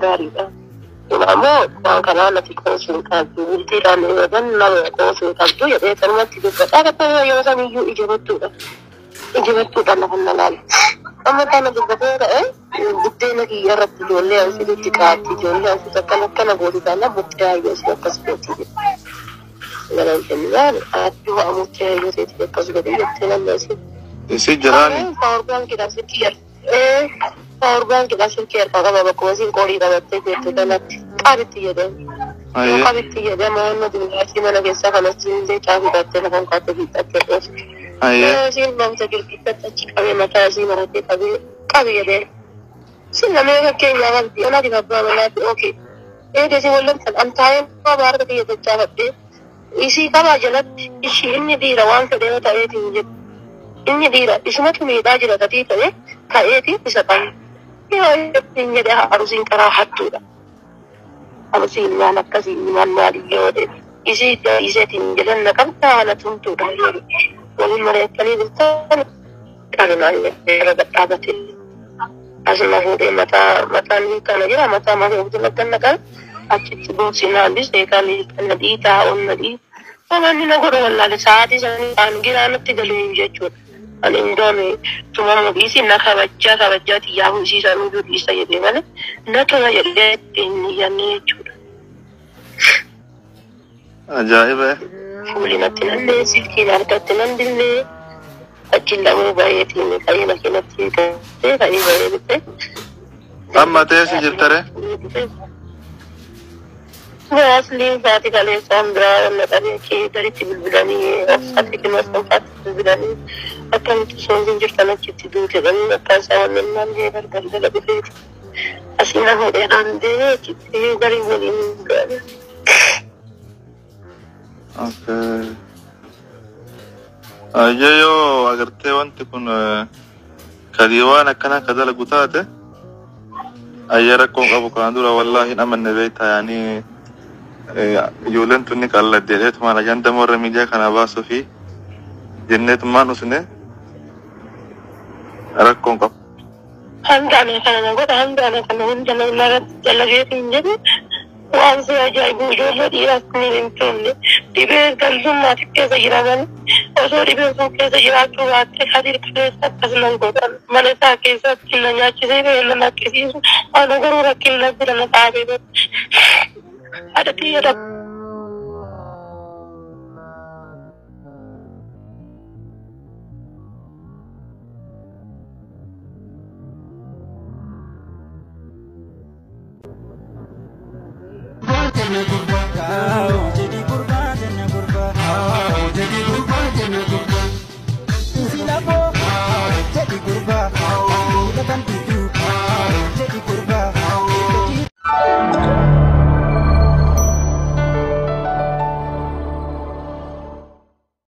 غاري نعمو كان التي كونسل كابو ولتيران ودن لا كونسل كابو يبقى كلمة تبقى أكتر يوزن يو إجابته كان هنالال أما كان بالبداية بدينا كي يرد جولي أو سيد تكاتي جولي أو سيد كان بودي كان متى يسوع كسبتي لا الجمال أتبع متى يسوع كسبتي يبتلى الناس يصير جراني فوربان كده سكير فوربان كده سكير فقط بكوزين كوري ده بتيجي تدلت قابتي يده قابتي يده ما هو ندمج أشي ما نجي سافر نسيم زي كافي بتيجي نكون كاتبي بتيجي sin non si capisce che c'è una casa ma che capi sin la mia che ya avanti ona di babba wala ok e si vogliono antare ma guarda che io già vabbè isi kama jalat ishi inni di rawan ka dewa ta eti inje inni di ra isma tu mi da jira ta ti ta ka eti bisa tan yo inni da arusin kara hattu da arusin na nakasi man mali yo de isi da isi tin jalan na kam ta ala tuntu da yo ولما يتكلم الثاني كانوا نعلم ربطابة أصلا هو متى كان جرا متى ما هو بدنا كنا أشيء بوسينا بس كان الذي تعاون الذي فمن نقول والله لساعات زمان كان جرا نتقلين جتور الإندوني ثم ما بيسي نخبجة تياه سيسا نجود يسير ماله نتوه يلقى يعني جتور عجائبة فولنا تنندي سلكي نارك تنندي أجل مو بايتي كأي مكينة تيجي كأي بايتي أما تيسي جبتره أصلي ذاتي كله سامبرا نتاري كي تاري تبلبلاني أصلي كنا سامبات تبلبلاني أكمل تسونزين جرتنا كتير دو كذا كذا وننا نجيبر كذا بيت أصلنا هو ده عندي كتير غريب غريب Okay. Yo agartee wanti kun kadiiwaan akkana kadala gutaate ayya rakkoon qabu kan dura wallahi amanne beektaa yaani ijoolleen tunni qalladdeetu maala janda morra miidiyaa kana baasuu fi jenneetummaan usne rakkoon qabu. Hangana kana godha hangana kana hunda nama dalageetiin jedhu waan si ajaa'ibu ijoollee dhiiraas ni himtoonni dhibee galzummaa xiqqeessa jiraatan osoo dhibeen sun keessa jiraachuu baatte hadir keessa akkasumas godhan mana isaa keessatti na nyaachisee bahee na naqqisiisu ana garuu rakkinna bira na dhaabee haadha xiyyaadha. Jadi kurba